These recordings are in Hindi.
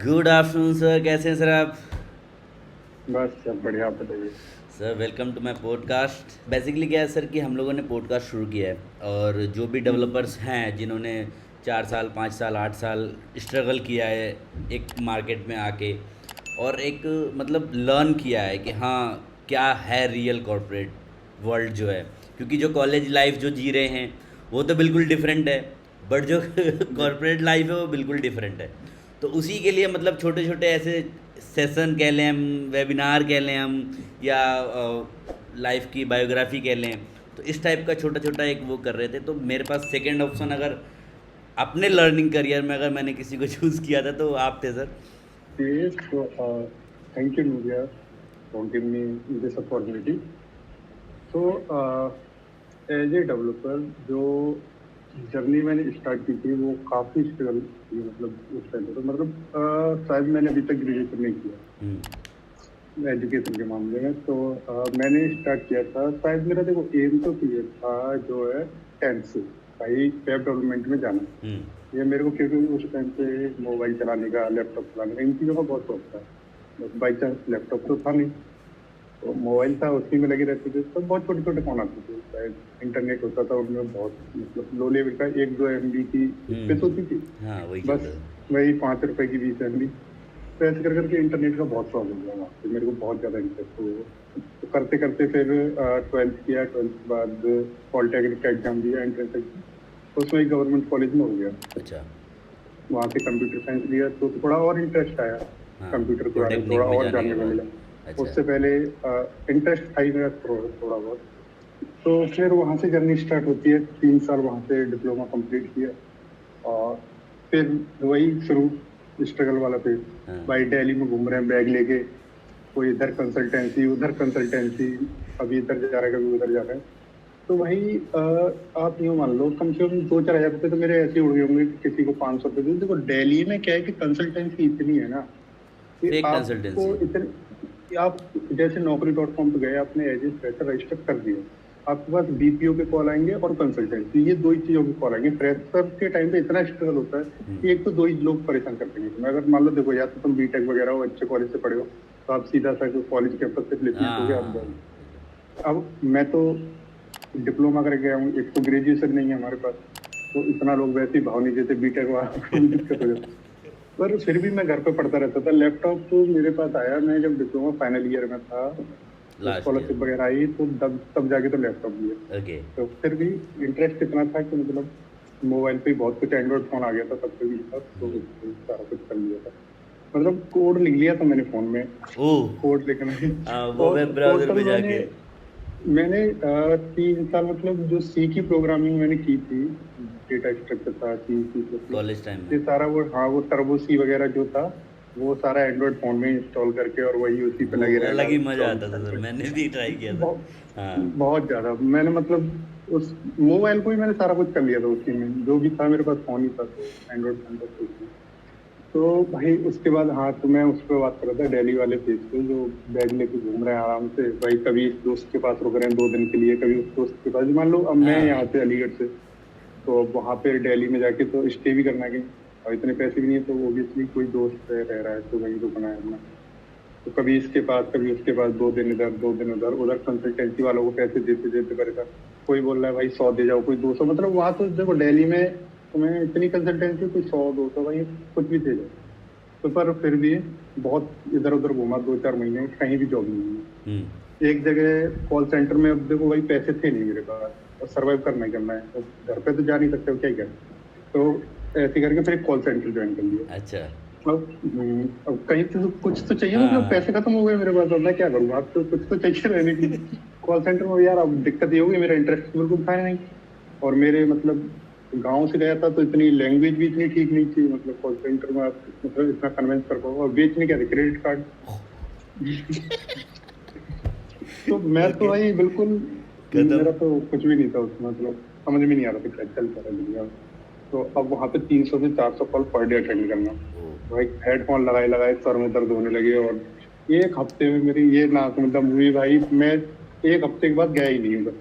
गुड आफ्टरनून सर, कैसे हैं सर आप? बस सब बढ़िया, आप बताइए। Sir welcome to my podcast. Basically क्या है सर कि हम लोगों ने पॉडकास्ट शुरू किया है और जो भी हम्म। डेवलपर्स हैं जिन्होंने 4 साल 5 साल 8 साल स्ट्रगल किया है एक मार्केट में आके, और एक मतलब लर्न किया है कि हाँ क्या है रियल कॉर्पोरेट वर्ल्ड जो है, क्योंकि जो कॉलेज लाइफ जो जी रहे हैं वो तो बिल्कुल डिफरेंट है, बट जो जी। कॉर्पोरेट लाइफ है वो बिल्कुल डिफरेंट है। तो उसी के लिए मतलब छोटे छोटे ऐसे सेशन कह लें हम, वेबिनार कह लें हम, या लाइफ की बायोग्राफी कह लें, तो इस टाइप का छोटा छोटा एक वो कर रहे थे। तो मेरे पास सेकंड ऑप्शन अगर अपने लर्निंग करियर में अगर मैंने किसी को चूज़ किया था तो आप थे सर। तो thank you Nooria for giving me this opportunity. तो एज ए डेवलपर जो जर्नी मैंने स्टार्ट की थी वो काफ़ी स्ट्रगल थी, मतलब उस टाइम पे तो मतलब शायद मैंने अभी तक ग्रेजुएशन नहीं किया हम्म। एजुकेशन के मामले में। तो मैंने स्टार्ट किया था, शायद मेरा देखो एम तो क्लियर था जो है 10th से, भाई वेब डेवलपमेंट में जाना। हम्म। ये मेरे को क्योंकि उस टाइम पे मोबाइल चलाने का, लैपटॉप चलाने का, इन चीज़ों का बहुत शौक था। बस बाई चांस लैपटॉप तो था नहीं, तो मोबाइल था, उसी में लगे रहते थे। तो बहुत छोटे छोटे फोन आते थे, शायद इंटरनेट होता था उनमें बहुत, मतलब लो लेवल का 1-2 MB की स्पेस होती थी। हाँ वही बस चलता था। वही 5 रुपए की 20 MB। तो ऐसे कर करके इंटरनेट का बहुत शौक हो गया वहाँ पे, मेरे को बहुत ज़्यादा इंटरेस्ट हुआ। तो करते करते फिर 12th किया, 12th के बाद पॉलिटेक्निक का एग्जाम दिया, एंट्रेंस एग्जाम। तो उसमें एक गवर्नमेंट कॉलेज में हो गया। अच्छा। वहाँ से कंप्यूटर साइंस लिया तो थोड़ा और इंटरेस्ट आया, हाँ, कंप्यूटर के बारे में पॉलिटेक्निक थोड़ा में और जाने के जानने को मिला। बाद। अच्छा। उससे पहले इंटरेस्ट था ही मेरा थोड़ा थोड़ा बहुत। तो फिर वहाँ से जर्नी स्टार्ट होती है, 3 साल वहाँ से डिप्लोमा कंप्लीट किया। और फिर वही शुरू, स्ट्रगल वाला फिर। हाँ। भाई दिल्ली में घूम रहे हैं बैग लेके, कोई इधर कंसल्टेंसी उधर कंसल्टेंसी, कभी इधर जा रहा है कभी उधर जा रहा है। तो भाई आप यूँ मान लो कम से कम 2-4 हज़ार रुपये तो मेरे ऐसे ही उड़ गए होंगे कि किसी को 500 रुपये दे। देखो दिल्ली में क्या है कि कंसल्टेंसी इतनी है ना कि फेक आपको कंसल्टेंसी। इतने कि आप जैसे Naukri.com पे गए, आपने एज ए फ्रेशर रजिस्टर कर दिया, आपके पास बीपीओ के कॉल आएंगे और कंसल्टेंसी, ये दो ही चीजों के कॉल आएंगे। फ्रेशर के टाइम पे इतना स्ट्रगल होता है कि एक तो दो ही लोग परेशान कर देंगे तुम्हें। अगर मान लो देखो, या तो तुम बीटेक वगैरह हो, अच्छे कॉलेज से पढ़े हो, तो आप सीधा सा कॉलेज कैंपस से प्लेसमेंट हो गया, आप हाँ। जाओ। अब मैं तो डिप्लोमा करके गया हूँ, एक तो ग्रेजुएशन नहीं है हमारे पास, तो इतना लोग वैसे ही भाव नहीं देते, बीटेक वाला को भी दिक्कत हो जाती। पर फिर भी मैं घर पे पढ़ता रहता था। लैपटॉप तो मेरे पास आया, मैं जब डिप्लोमा फाइनल ईयर में था, तो लास्ट ईयर। स्कॉलरशिप वगैरह आई, तो तब जाके तो लैपटॉप लिया। ओके। तो फिर भी इंटरेस्ट इतना था कि मतलब मोबाइल पे ही बहुत कुछ, एंड्रॉइड फोन आ गया था तब पे भी था, तो उससे सारा कुछ कर लिया था। मतलब कोड लिख लिया था मैंने फोन में, ओह। कोड लिखना है। हाँ, वो और वेब ब्राउज़र टोटल पे मैंने जाके। मैंने 3 साल मतलब जो सी की प्रोग्रामिंग मैंने की थी, डेटा स्ट्रक्चर था, C C plus plus, college time में। ये सारा वो, हाँ वो टर्बो सी वगैरह जो था, वो सारा एंड्रॉइड फोन में इंस्टॉल करके और वही उसी पे वो लगे रहना अलग ही मज़ा आता 24 था सर, घंटे। मैंने भी ट्राई किया था। बहुत हाँ। बहुत ज्यादा मैंने मतलब उस मोबाइल को ही मैंने सारा कुछ कर लिया था उसी में, जो भी था मेरे पास फोन ही था, तो एंड्रॉइड फोन था तो उसमें। तो भाई उसके बाद, हाँ तो मैं उस पर बात कर रहा था, दिल्ली वाले फेज पे जो बैग लेके घूम रहे हैं आराम से। भाई कभी इस दोस्त के पास रुक रहे हैं 2 दिन के लिए, कभी उस दोस्त के पास। मान लो अब मैं यहाँ हाँ। से अलीगढ़ से, तो अब वहाँ पे दिल्ली में जाके तो स्टे भी करना है कहीं, और इतने पैसे भी नहीं है, तो ओबियसली कोई दोस्त रह रहा है तो वहीं रुकना है अपना। तो कभी इसके पास कभी उसके पास, 2 दिन इधर 2 दिन उधर, उधर कंसल्टेंसी वालों को पैसे देते देते परेशान। कोई बोल रहा है भाई 100 दे जाओ, कोई 200। मतलब वहां तो देखो दिल्ली में तुम्हें इतनी कंसल्टेंसी, कोई 100-200, भाई कुछ भी दे जाओ। तो पर फिर भी बहुत इधर उधर घूमा, 2-4 महीने कहीं भी जॉब नहीं हम्म। मिली। एक जगह कॉल सेंटर में, अब देखो भाई पैसे थे नहीं मेरे पास, और सर्वाइव करना ही करना है, तो घर पे तो जा नहीं सकते हो, क्या ही करें। तो ऐसे करके फिर एक कॉल सेंटर ज्वाइन कर लिया। अच्छा। अब कहीं तो कुछ तो चाहिए, हाँ मतलब हाँ। पैसे खत्म हो गए मेरे पास, अब मैं क्या करूँ, अब तो कुछ तो चाहिए रहने के लिए। कॉल सेंटर में यार अब दिक्कत ये होगी, मेरा इंटरेस्ट बिल्कुल था ही नहीं। और मेरे मतलब गांव से गया था, तो इतनी लैंग्वेज भी इतनी ठीक नहीं थी, मतलब कॉल सेंटर में आप मतलब इतना कन्विंस कर पाओ, और बेचने क्या थे, क्रेडिट कार्ड। तो मैं तो ओके। भाई बिल्कुल, खत्म। मेरा तो कुछ भी नहीं था उसमें, मतलब समझ में नहीं आ रहा था क्या चलता रहा दुनिया में। तो अब वहां पे 300 से 400 कॉल पर डे अटेंड करना। ओ। भाई हेडफोन लगाए लगाए सर में दर्द होने लगे, और एक हफ्ते में मेरी ये नाक में दम हुई भाई। मैं एक हफ्ते के बाद गया ही नहीं उधर।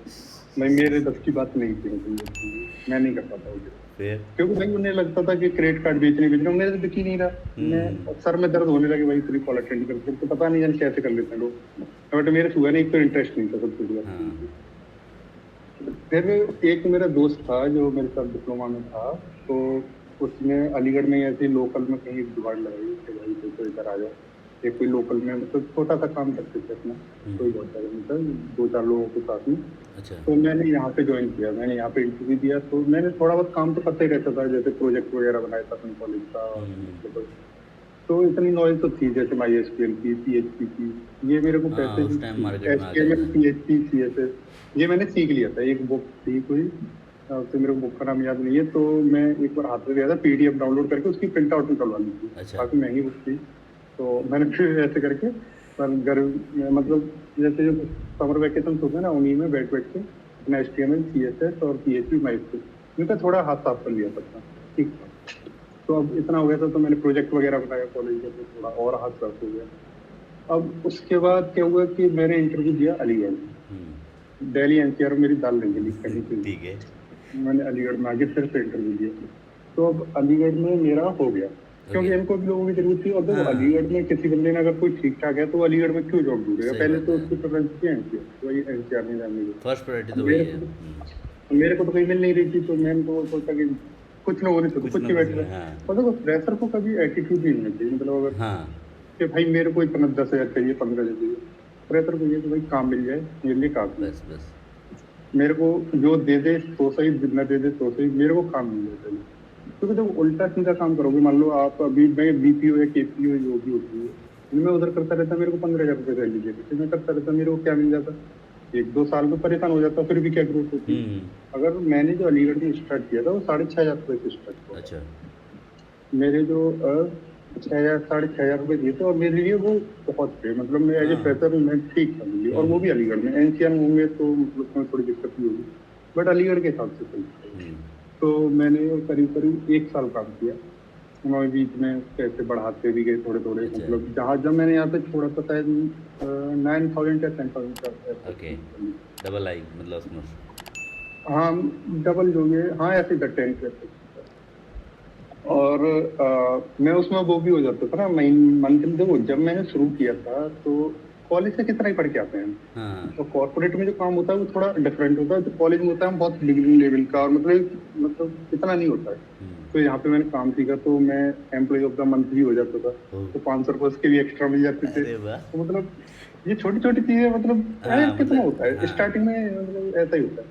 भाई मेरे बस की बात नहीं थी, मतलब मैं नहीं कर पाता उधर। फिर क्योंकि भाई उन्हें लगता था कि क्रेडिट कार्ड बेचने मेरे तो बिक ही नहीं रहा। मैं सर में दर्द होने लगे भाई इतनी कॉल अटेंड करके, तो पता नहीं जाने कैसे कर लेते हैं लोग, बट मेरे हुआ नहीं, एक तो इंटरेस्ट नहीं था सब हाँ कुछ। फिर एक मेरा दोस्त था जो मेरे साथ डिप्लोमा में था, तो उसने अलीगढ़ में ऐसे लोकल में कहीं एक जुगाड़ लगाई कि भाई तो इधर आ जाओ, एक कोई लोकल में मतलब छोटा सा काम करते थे अपना, कोई बहुत सारे मतलब 2-4 लोगों के साथ में। अच्छा तो मैंने यहाँ पे ज्वाइन किया, मैंने यहाँ पे इंटरव्यू दिया, तो मैंने थोड़ा बहुत काम तो करते ही रहता था, जैसे प्रोजेक्ट वगैरह बनाया था अपने कॉलेज का, और मतलब तो इतनी नॉलेज तो थी, जैसे माई एसक्यूएल की, पीएचपी की, ये मेरे को हाँ कैसे उस टाइम मार्केट में आ गया एचटीएमएल था। पीएचपी सीएसएस ये मैंने सीख लिया था। एक बुक थी कोई, तो मेरे को बुक का नाम याद नहीं है, तो मैं एक बार हाथ में गया था, पीडीएफ डाउनलोड करके उसकी प्रिंट आउट निकलवा ली थी, अच्छा काफी महंगी बुक थी। तो मैंने फिर ऐसे करके, पर घर में मतलब जैसे जो समर वेकेशन होते हैं ना, उन्हीं में बैठ बैठ के अपना एचटीएमएल सीएसएस और पीएचपी माइस्क्रो इनका थोड़ा हाथ साफ कर लिया था अपना, ठीक था। तो अब इतना हो गया था, तो मैंने प्रोजेक्ट वगैरह बनाया कॉलेज का, तो थोड़ा और हाथ साफ हो गया। अब उसके बाद क्या हुआ कि मैंने इंटरव्यू दिया अलीगढ़ में, दिल्ली एनसीआर में मेरी दाल नहीं गली कहीं पे भी। ठीक है। मैंने अलीगढ़ में आके फिर से इंटरव्यू दिया, तो अब अलीगढ़ में मेरा हो गया, क्योंकि ओके इनको भी लोगों की जरूरत थी। और देखो हाँ अलीगढ़ में किसी बंदे ने अगर कोई ठीक ठाक है तो वो अलीगढ़ में क्यों जॉब ढूंढेगा, सही पहले बात तो है। उसकी प्रेफरेंस थी एनसीआर, वही एनसीआर नहीं जाने दी। फर्स्ट प्रायोरिटी अब तो वही है। मेरे को तो कहीं मिल नहीं रही थी, तो मैंने तो सोचा कि कुछ लोगों ने तो कुछ कुछ ना ही कुछ बैठ में रहे। हाँ और देखो फ्रेशर को कभी एटीट्यूड नहीं होना चाहिए, मतलब अगर हाँ कि भाई मेरे को इतना 10,000 चाहिए, 15,000 चाहिए, फ्रेशर को ये कि भाई काम मिल जाए, मेरे लिए काफी है। बस बस मेरे को जो दे दे तो सही, जितना दे दे तो सही, मेरे को काम मिल जाए पहले। क्योंकि जब उल्टा सीधा काम करोगे, मान लो आप अभी मैं बीपीओ या केपीओ जो भी होती है, इनमें उधर करता रहता, मेरे को 15,000 रुपये सैलरी देते, फिर मैं करता रहता, मेरे को क्या मिल जाता, 1-2 साल में परेशान हो जाता, फिर भी क्या ग्रोथ होती। हम्म अगर मैंने जो अलीगढ़ में स्टार्ट किया था वो 6,500 रुपये से स्टार्ट हुआ था। अच्छा मेरे जो 6,000 6,500 रुपये दिए थे, और मेरे लिए वो बहुत थे, मतलब मैं एज ए हाँ फ्रेशर मैं ठीक था मेरे लिए, और वो भी अलीगढ़ में। एनसीआर में होंगे तो मतलब उसमें थोड़ी दिक्कत भी होगी, बट अलीगढ़ के हिसाब से सही था। हम्म तो मैंने करीब करीब 1 साल काम किया, उन्होंने बीच में पैसे बढ़ाते भी गए थोड़े थोड़े, अच्छा मतलब जहाँ जब मैंने यहाँ पे छोड़ा था शायद 9,000 या 10,000 का ऐसा ओके कुछ था। डबल आई मतलब ऑलमोस्ट हाँ, डबल जो ये, हाँ ऐसे ही था 10 के ऐसे। और मैं उसमें वो भी हो जाता था ना, मंथली। देखो जब मैंने शुरू किया था तो कॉलेज से कितना ही पढ़ के आते हैं, हाँ तो कॉर्पोरेट में जो काम होता है वो थोड़ा डिफरेंट होता है, तो कॉलेज में होता है बहुत बिगिनिंग लेवल का, और मतलब इतना नहीं होता है। तो यहाँ पे मैंने काम सीखा, तो मैं एम्प्लॉय ऑफ द मंथ भी हो जाता था, ओ, तो 500 रुपये उसके भी एक्स्ट्रा मिल जाते थे। अरे वाह तो मतलब ये छोटी छोटी चीजें, मतलब यार हाँ कितना होता मतलब है हाँ स्टार्टिंग में, मतलब ऐसा ही होता है।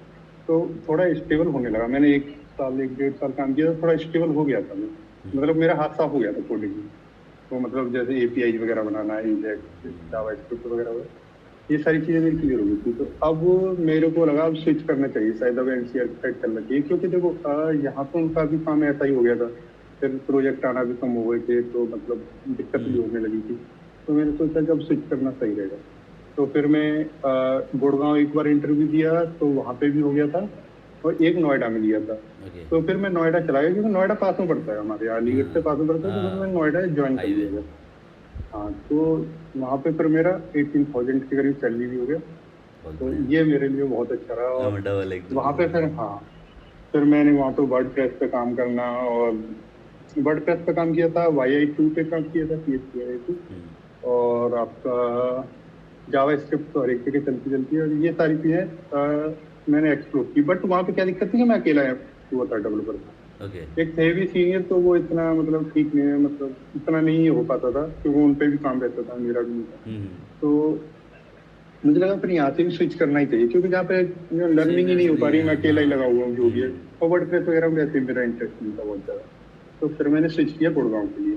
तो थोड़ा स्टेबल होने लगा, मैंने 1 साल 1-1.5 साल काम किया, तो थोड़ा स्टेबल हो गया था मैं, मतलब मेरा हाथ साफ हो गया था कोडिंग में। तो मतलब जैसे एपीआई वगैरह बनाना, इंजेक्ट, जावास्क्रिप्ट वगैरह वगैरह, ये सारी चीजें मेरी क्लियर हो गई थी। तो अब मेरे को लगा अब स्विच करना चाहिए, शायद अब एनसीआर की साइड चलना चाहिए, क्योंकि देखो यहाँ तो उनका भी काम ऐसा ही हो गया था, फिर प्रोजेक्ट आना भी कम हो गए थे, तो मतलब दिक्कत भी होने लगी थी। तो मैंने सोचा कि अब स्विच करना सही रहेगा। तो फिर मैं गुड़गांव एक बार इंटरव्यू दिया, तो वहाँ पे भी हो गया था, और एक नोएडा में दिया था। ओके तो फिर मैं नोएडा चला गया, क्योंकि नोएडा पास में पड़ता है हमारे यहाँ, अलीगढ़ से हाँ पास में पड़ता है, तो फिर मैं हाँ नोएडा ज्वाइन कर हाईवे लिया। हाँ, तो वहाँ पे फिर मेरा 18,000 के करीब सैलरी भी हो गया, बहुत तो बढ़िया ये मेरे लिए बहुत अच्छा रहा। और हाँ डबल एकदम वहाँ पे फिर हाँ, फिर मैंने वहाँ पे वर्ड प्रेस पे काम करना, और वर्ड प्रेस पे काम किया था, YI2 पे काम किया था, PHP YI2, और आपका जावा स्क्रिप्ट तो हर एक जगह चलती चलती है, और ये सारी चीजें मैंने एक्सप्लोर की। बट वहाँ पे क्या दिक्कत थी कि मैं अकेला हुआ था डेवलपर, ओके एक थे भी सीनियर, तो वो इतना मतलब ठीक नहीं है, मतलब इतना नहीं हो पाता था, क्योंकि उन पे भी काम रहता था, मेरा भी नहीं था। तो मुझे लगा फिर यहाँ से भी स्विच करना ही चाहिए, क्योंकि जहाँ पे सेम लर्निंग ही यार नहीं हो पा सही रही, है मैं अकेला हाँ ही लगा हुआ हूँ जो भी है, और वर्डप्रेस वगैरह में वैसे भी मेरा इंटरेस्ट नहीं था बहुत ज्यादा। तो फिर मैंने स्विच किया गुड़गांव के लिए,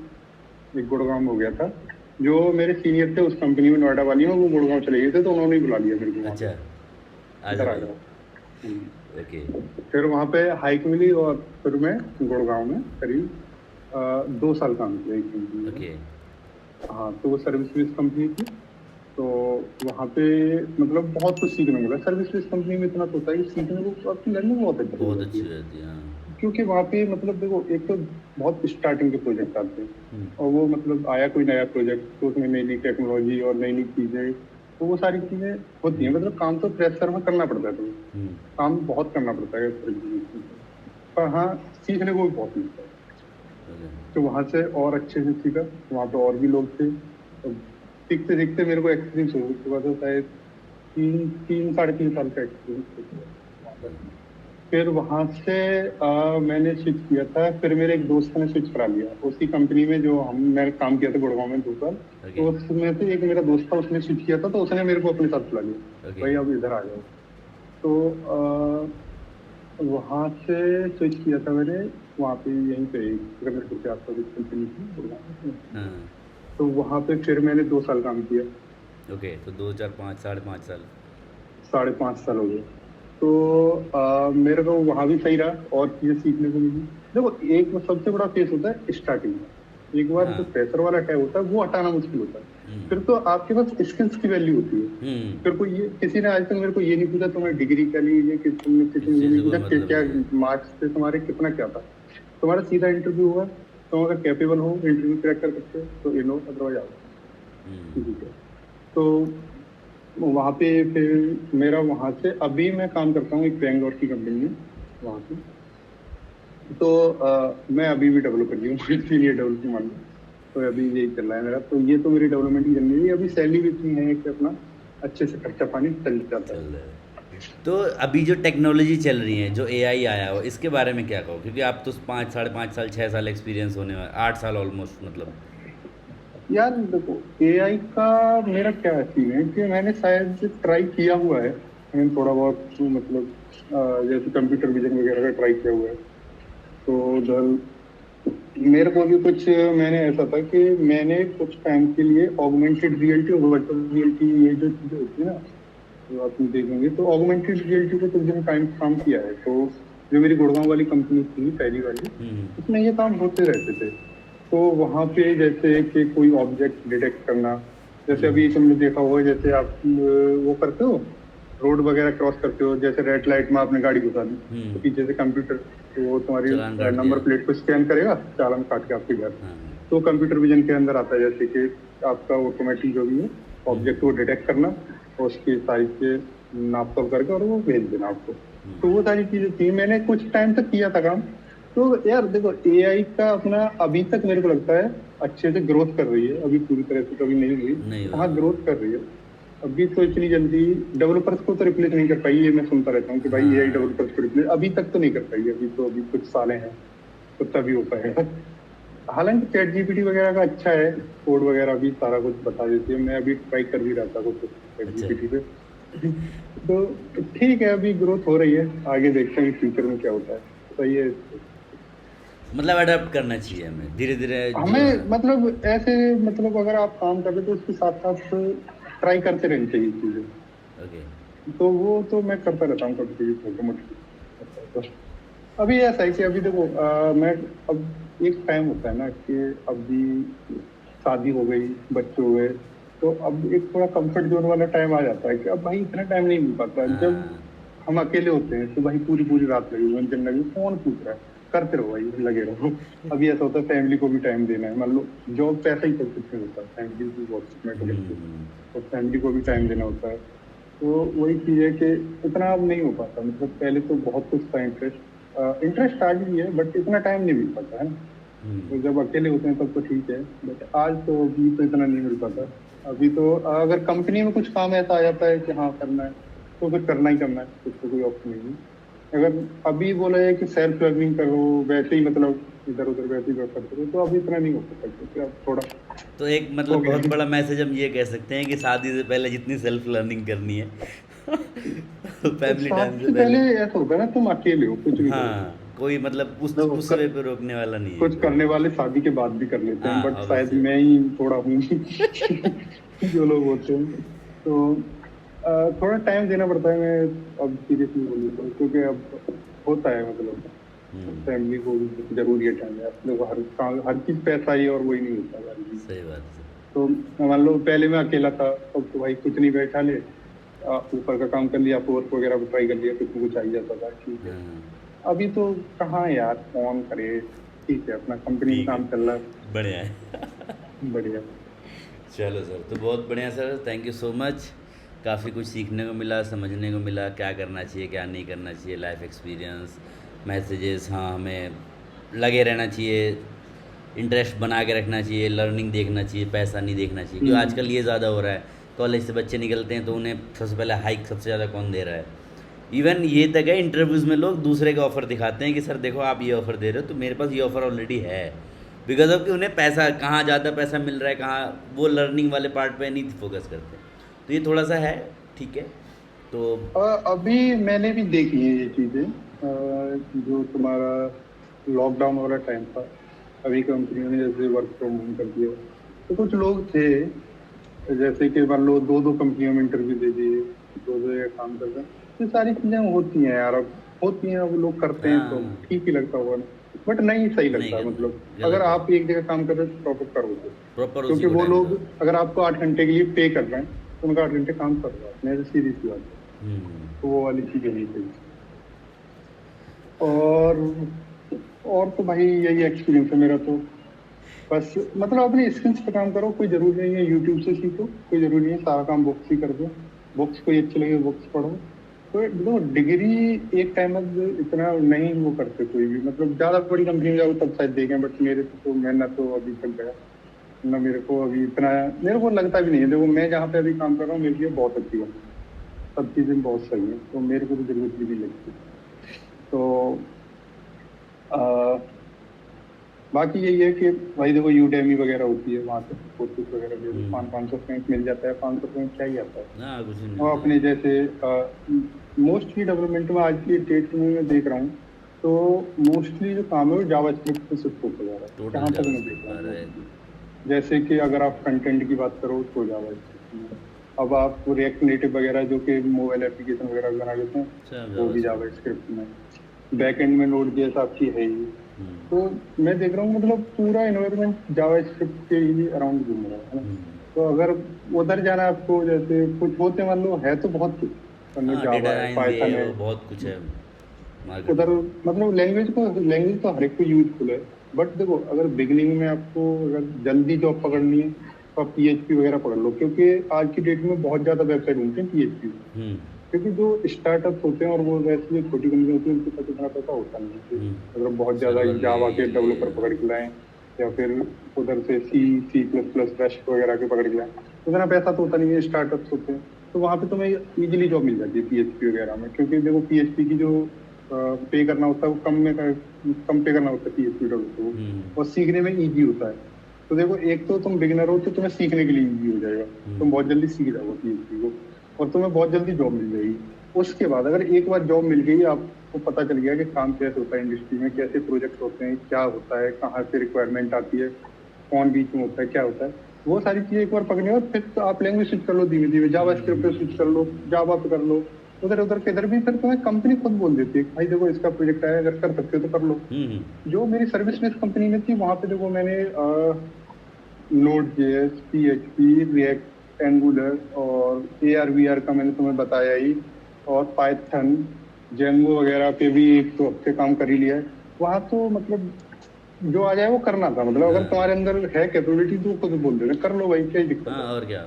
एक गुड़गांव में हो गया था। जो मेरे सीनियर थे उस कंपनी में, नोएडा वाली में, वो गुड़गांव चले गए थे, तो उन्होंने ही बुला लिया मेरे को वहाँ अच्छा पे, आजा इधर आ भाई जाओ। हम्म। ओके फिर वहाँ पे हाइक मिली, और फिर मैं गुड़गांव में करीब 2 साल काम किया एक कंपनी में। ओके हाँ, तो वो सर्विस बेस्ड कंपनी थी, तो वहाँ पे मतलब बहुत कुछ सीखने मिला। सर्विस बेस्ड कंपनी में इतना तो होता है कि सीखने को आपकी लर्निंग बहुत अच्छी हो बहुत जाती अच्छी है, रहती है हाँ क्योंकि वहाँ पे मतलब देखो एक तो बहुत स्टार्टिंग के प्रोजेक्ट आते हैं, और वो मतलब आया कोई नया प्रोजेक्ट, तो उसमें नई नई टेक्नोलॉजी और नई नई चीजें, तो वो सारी चीजें होती हैं। मतलब काम तो फ्रेशर में करना पड़ता है, तो काम बहुत करना पड़ता है। पर हाँ, सीखने को भी बहुत मिलता है। ओके। तो वहाँ से और अच्छे से सीखा, वहाँ पे और भी लोग थे। तो सीखते सीखते मेरे को एक्सपीरियंस हो चुका था, शायद 3 3 साढ़े 3 साल का एक्सपीरियंस हो चुका था वहाँ पे। फिर वहाँ से मैंने स्विच किया था, फिर मेरे एक दोस्त ने स्विच करा लिया उसी कंपनी में जो मैंने काम किया था गुड़गांव में 2 साल। ओके। तो उसमें से एक मेरा दोस्त था, उसने स्विच किया था, तो उसने मेरे को अपने साथ बुला लिया, ओके। भाई अब इधर आ जाओ। तो वहाँ से स्विच किया था मैंने, वहाँ पे यहीं पे गगनपुर के आसपास एक कंपनी थी गुड़गांव में। हाँ। तो वहाँ पे फिर मैंने 2 साल काम किया, ओके, तो 2 4 5 5.5 साल। 5.5 साल हो गए। तो मेरे को वहाँ भी सही रहा और चीजें सीखने को मिली। देखो, एक सबसे बड़ा फेस होता है स्टार्टिंग में, एक बार जो हाँ। प्रेशर वाला टाइम होता है वो हटाना मुश्किल होता है। हम्म। फिर तो आपके पास स्किल्स की वैल्यू होती है। हम्म। फिर कोई ये, किसी ने आज तक मेरे को ये नहीं पूछा तुम्हारी डिग्री क्या ली है, कि तुमने किसी ने इससे ये नहीं कोई पूछा कि मतलब क्या नहीं है। मार्क्स थे तुम्हारे, कितना क्या था। तुम्हारा सीधा इंटरव्यू हुआ, तुम अगर कैपेबल हो, इंटरव्यू क्रैक कर सकते हो तो इन लो, अदरवाइज आओ। हम्म। ठीक है। तो वहाँ पे फिर मेरा वहाँ से अभी मैं काम करता हूँ एक बैंगलोर की कंपनी में वहाँ पे। तो मैं अभी भी डेवलपर ही हूँ, सीनियर डेवलपर मान लो। तो अभी यही चल रहा है मेरा, तो ये तो मेरी डेवलपमेंट की जर्नी है। अभी सैलरी भी इतनी है कि अपना अच्छे से खर्चा पानी चल जाता चल है। रहा है। तो अभी जो टेक्नोलॉजी चल रही है, जो एआई आया हो, इसके बारे में क्या कहो? क्योंकि आप तो 5 5.5 साल 6 साल एक्सपीरियंस होने वाला, 8 साल ऑलमोस्ट मतलब। यार देखो, एआई का मेरा क्या सीन है कि मैंने शायद ट्राई किया हुआ है, मैंने थोड़ा बहुत मतलब जैसे कंप्यूटर विजन वगैरह का ट्राई किया हुआ है। तो उधर मेरे को भी कुछ, मैंने ऐसा था कि मैंने कुछ टाइम के लिए ऑगमेंटेड रियलिटी और वर्चुअल रियलिटी, ये जो चीजें होती है ना, तो आप देखेंगे तो ऑगमेंटेड रियलिटी पे कुछ दिन टाइम काम किया है। तो जो मेरी गुड़गांव वाली कंपनी थी पहली वाली, हम्म। उसमें ये काम होते रहते थे। तो वहां पे जैसे कि कोई ऑब्जेक्ट डिटेक्ट करना, जैसे हम्म। अभी तुमने देखा होगा, जैसे आप वो करते हो, रोड वगैरह क्रॉस करते हो, जैसे रेड लाइट में आपने गाड़ी घुसा दी, तो हम्म। पीछे से कंप्यूटर तो वो तुम्हारी चालान काट नंबर दिया। प्लेट को स्कैन करेगा, चालान काट के आपके घर। हाँ। तो कंप्यूटर विजन के अंदर आता है, जैसे कि आपका ऑटोमेटिक जो भी है हम्म। ऑब्जेक्ट को डिटेक्ट करना और उसकी साइज से नाप तोल करके और वो भेज देना आपको। तो हम्म। वो सारी चीजें थी, मैंने कुछ टाइम तक किया था काम। तो यार देखो, एआई का अपना अभी तक मेरे को लगता है अच्छे से ग्रोथ कर रही है, अभी पूरी तरह से कभी नहीं हुई, नहीं हुआ, हाँ हाँ। ग्रोथ कर रही है। अभी तो इतनी जल्दी डेवलपर्स को तो रिप्लेस नहीं कर पाई, ये मैं सुनता रहता हूँ कि भाई एआई हाँ। डेवलपर्स को रिप्लेस अभी तक तो नहीं कर पाई, अभी तो अभी कुछ सालें हैं तो तभी हो पाएगा। हालांकि चैट जीपीटी वगैरह का अच्छा है, कोड वगैरह भी सारा कुछ बता देती है, मैं अभी ट्राई कर भी रहा था कुछ चैट अच्छा। जीपीटी पे। तो ठीक है, अभी ग्रोथ हो रही है, आगे देखते हैं फ्यूचर में क्या होता है। सही है। मतलब अडाप्ट करना चाहिए हमें धीरे धीरे जो है। हमें मतलब ऐसे, मतलब अगर आप काम कर रहे हो तो उसके साथ साथ ट्राई करते रहनी चाहिए चीजें। ओके। तो वो तो मैं करता रहता हूँ कभी कभी छोटे मोटे। तो अभी ऐसा है कि अभी देखो मैं, अब एक टाइम होता है ना कि अभी शादी हो गई, बच्चे हो गए, तो अब एक थोड़ा कंफर्ट जोन वाला टाइम आ जाता है कि अब भाई इतना टाइम नहीं मिल पाता। जब हाँ। हम अकेले होते हैं तो भाई पूरी पूरी रात लगी हुई है, दिन लगी, कौन पूछ रहा है, करते रहो भाई, लगे रहो। अभी ऐसा होता है फैमिली को भी टाइम देना है, मान लो जॉब पैसा ही सब कुछ नहीं होता, फैमिली भी बहुत मैटर करती है, हम्म। तो फैमिली को भी टाइम देना होता है। तो वही चीज है कि इतना अब नहीं हो पाता, मतलब पहले तो बहुत कुछ था, इंटरेस्ट आ भी है, बट इतना टाइम नहीं मिल पाता है ना। तो हम्म। जब अकेले होते हैं तब तो ठीक है, बट आज तो अभी तो इतना नहीं मिल पाता। अभी तो अगर कंपनी में कुछ काम ऐसा आ जाता है कि हाँ करना है, तो फिर करना ही करना है, कुछ तो कोई ऑप्शन नहीं है। अगर अभी बोला जाए कि सेल्फ लर्निंग करो, वैसे ही मतलब इधर उधर वैसे ही करते रहो, तो अभी इतना नहीं हो सकता, क्योंकि अब थोड़ा तो एक हो मतलब गया बहुत है। बड़ा मैसेज हम ये कह सकते हैं कि शादी से पहले जितनी सेल्फ लर्निंग करनी है तो फैमिली टाइम शादी से से पहले पहले। ऐसा होता है ना, तुम अकेले हो, कुछ भी करो। हाँ, कोई मतलब देखो, उस वे पे रोकने वाला नहीं है कुछ कोई। करने वाले शादी के बाद भी कर लेते हैं, हाँ, बट शायद अवश्य। मैं ही थोड़ा हूँ जो लोग होते हैं। तो थोड़ा टाइम देना पड़ता है, मैं अब सीरियसली बोलूँ तो, क्योंकि अब होता है मतलब हम्म। फैमिली को भी जरूरी है टाइम यार। देखो, हर चीज पैसा ही और वही नहीं होता हर चीज। सही बात है। तो मान लो पहले मैं अकेला था, अब तो भाई कुछ नहीं, बैठा ले, ऊपर का काम कर लिया, वर्क वगैरह को ट्राई कर लिया, कुछ ना कुछ आ ही जाता था, ठीक है। हाँ। अभी तो कहाँ यार, कौन करे, ठीक है, अपना कंपनी में ठीक काम चल रहा है, बढ़िया है। है, बढ़िया। चलो सर, तो बहुत बढ़िया sir, thank you so much. काफ़ी कुछ सीखने को मिला, समझने को मिला, क्या करना चाहिए क्या नहीं करना चाहिए, लाइफ एक्सपीरियंस, मैसेजेस, हाँ हमें लगे रहना चाहिए, इंटरेस्ट बना के रखना चाहिए, लर्निंग देखना चाहिए, पैसा नहीं देखना चाहिए, क्योंकि हम्म। आजकल ये ज़्यादा हो रहा है। कॉलेज से बच्चे निकलते हैं तो उन्हें सबसे पहले हाइक सबसे ज़्यादा कौन दे रहा है। इवन ये तक है, इंटरव्यूज़ में लोग दूसरे का ऑफ़र दिखाते हैं कि सर देखो आप ये ऑफ़र दे रहे हो तो मेरे पास ये ऑफ़र ऑलरेडी है। बिकॉज ऑफ कि उन्हें पैसा कहाँ ज़्यादा पैसा मिल रहा है, कहाँ वो लर्निंग वाले पार्ट पे नहीं फोकस करते। तो ये थोड़ा सा है, ठीक है। तो अभी मैंने भी देखी है ये चीजें, जो तुम्हारा लॉकडाउन वाला टाइम था, अभी कंपनियों ने जैसे वर्क फ्रॉम होम कर दिया, तो कुछ लोग थे जैसे कि मान लो दो दो कंपनियों में इंटरव्यू दे दिए, दो दो जगह काम कर रहे हैं। ये सारी चीजें होती हैं यार, अब होती हैं, अब लोग करते हैं तो हाँ, ठीक ही लगता होगा, बट नहीं सही नहीं लगता। करना, मतलब अगर गलत है। आप एक जगह काम कर रहे हो तो प्रॉपर करो तो। प्रॉपर उसी क्योंकि को वो टाइम लोग दो। अगर आपको 8 घंटे के लिए पे कर रहे हैं तो उनका 8 घंटे काम कर रहा है, मेरे सीधी सी बात है। हम्म। तो वो वाली चीजें नहीं चाहिए। और और तो भाई यही एक्सपीरियंस है मेरा तो। बस मतलब अपनी स्किल्स पे काम करो, कोई जरूरी नहीं है यूट्यूब से सीखो, कोई जरूरी नहीं है सारा काम बुक्स ही कर दो। बुक्स कोई अच्छी लगे बुक्स पढ़ो। तो देखो डिग्री एक टाइम में इतना नहीं वो करते कोई भी, मतलब ज्यादा बड़ी कंपनी में जाओ तब शायद देखें, बट मेरे तो मैं ना तो अभी तक गया ना मेरे को अभी इतना, मेरे को लगता भी नहीं है। देखो मैं जहाँ पे अभी काम कर रहा हूँ मेरे लिए बहुत अच्छी बात है, सब चीजें बहुत सही है, तो मेरे को तो जरूरत भी नहीं लगती। तो बाकी यही है कि भाई देखो यूडेमी वगैरह होती है, वहां से कोर्सेज वगैरह ले लो, हम्म। 500 500 मिल जाता है, 500 क्या ही आता है। हाँ, कुछ नहीं और मिलता अपने है। जैसे मोस्टली डेवलपमेंट में आज की डेट में मैं देख रहा हूँ, तो मोस्टली जो काम है वो जावास्क्रिप्ट पे शिफ्ट होता जा रहा है, टोटल जहाँ तक मैं देख जावास्क्रिप्ट रहा पर हूँ है। mostly। जैसे कि अगर आप कंटेंट की बात करो तो जावास्क्रिप्ट में, अब आप रिएक्ट नेटिव वगैरह जो कि मोबाइल एप्लीकेशन वगैरह बना देते हैं सब वो भी जावास्क्रिप्ट। जावास्क्रिप्ट में। बैक एंड में नोड जेएस आपकी है ही। हम्म। तो मैं देख रहा हूँ मतलब पूरा इन्वायरमेंट जावास्क्रिप्ट के ही अराउंड घूम रहा है ना। हम्म। तो अगर उधर जाना है आपको, जैसे कुछ होते मान लो है तो बहुत कुछ, हाँ, डेटा जावा है, साइंस ये पाइथन है वो बहुत कुछ है मार्केट उधर। में। मतलब लैंग्वेज तो हर एक को यूजफुल है। बट देखो अगर बिगिनिंग में आपको अगर जल्दी जॉब पकड़नी है तो आप पीएचपी वगैरह पकड़ लो, क्योंकि आज की डेट में बहुत ज्यादा वेबसाइट ढूंढते हैं पीएचपी। हम्म। क्योंकि जो स्टार्टअप होते हैं और वो वैसे जो छोटी कंपनी होती है उनके पास इतना पैसा होता नहीं है कि हम्म। अगर बहुत ज्यादा सर्वर ले जावा के ये ले। डेवलपर पकड़ के लाएं, या फिर उधर से सी प्लस प्लस रस्ट वगैरह के पकड़ के लाएं, तो इतना पैसा तो होता नहीं है, स्टार्टअप्स होते हैं। तो वहां पे तुम्हें इजीली जॉब मिल जाती है पीएचपी वगैरह में, क्योंकि देखो पीएचपी की जो पे करना होता है वो कम पे करना होता है पीएचपी डेवलपर को, हम्म। और सीखने में इजी होता है। तो देखो एक तो तुम बिगिनर हो तो तुम्हें सीखने के लिए इजी हो जाएगा, तुम हम्म। बहुत जल्दी सीख जाओगे पीएचपी को, और तुम्हें बहुत जल्दी जॉब मिल जाएगी। उसके बाद अगर एक बार जॉब मिल गई, आपको पता चल गया कि काम कैसे होता है इंडस्ट्री में, कैसे प्रोजेक्ट होते हैं, क्या होता है, कहाँ से रिक्वायरमेंट आती है, कौन बीच में होता है, क्या होता है, वो सारी चीजें एक बार पकड़ने और फिर तो आप लैंग्वेज स्विच कर लो धीमे धीमे, जावा स्क्रिप्ट पे स्विच कर लो, जावा पे कर लो, उधर उधर किधर भी, फिर तुम्हें कंपनी खुद बोल देती है भाई देखो इसका प्रोजेक्ट आया, अगर कर सकते हो तो कर लो। हम्म। जो मेरी सर्विस बेस्ड कंपनी में थी वहां पे देखो मैंने node JS, PHP, react, angular और एआरवीआर का मैंने तुम्हें बताया ही, और पाइथन, जेंगो वगैरह पे भी 1 2 हफ्ते काम कर ही लिया है। वहां तो मतलब जो आ जाए वो करना था, मतलब अगर हाँ। तुम्हारे अंदर है कैपेबिलिटी तो खुद बोल देना कर लो भाई, क्या ही दिक्कत हाँ, है। और क्या।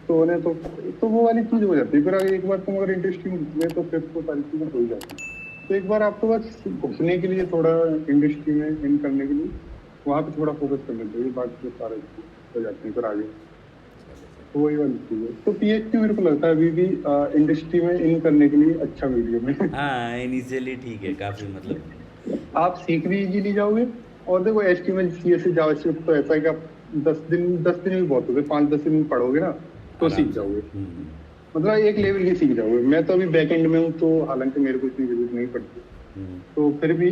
तो उन्हें तो वो वाली चीज हो जाती है। फिर अगर एक बार तुम अगर इंडस्ट्री में घुसे तो फिर तो सारी चीजें हो ही जाती है। तो एक बार आपको बस घुसने के लिए थोड़ा इंडस्ट्री में इन करने के लिए वहां पे थोड़ा फोकस करना चाहिए, बाकी तो सारे हो जाते हैं फिर आगे। तो वही वाली चीज है। तो पीएचडी मेरे को लगता है अभी भी इंडस्ट्री में इन करने के लिए अच्छा मीडियम है। हाँ, इनिशियली ठीक है काफ़ी, मतलब। आप सीख भी इजीली जाओगे। और देखो एचटीएमएल सीएसएस जावास्क्रिप्ट तो ऐसा है कि आप 10 दिन भी बहुत हो गए, 5 10 दिन में पढ़ोगे ना तो आराम सीख से। जाओगे, हम्म। मतलब एक लेवल की सीख जाओगे। मैं तो अभी बैक एंड में हूँ तो हालांकि मेरे को इतनी जरूरत नहीं पड़ती, हम्म। तो फिर भी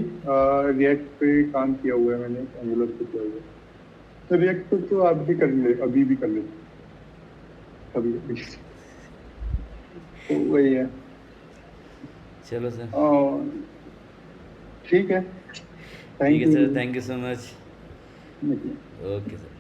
रिएक्ट पे काम किया हुआ है मैंने, एंगुलर पे किया हुआ है। तो रिएक्ट पे तो आप भी कर ले, अभी भी कर लेते कभी कभी। तो वही है। चलो सर। और ठीक है, ठीक थैंक है sir, you. Thank you so much. Okay sir.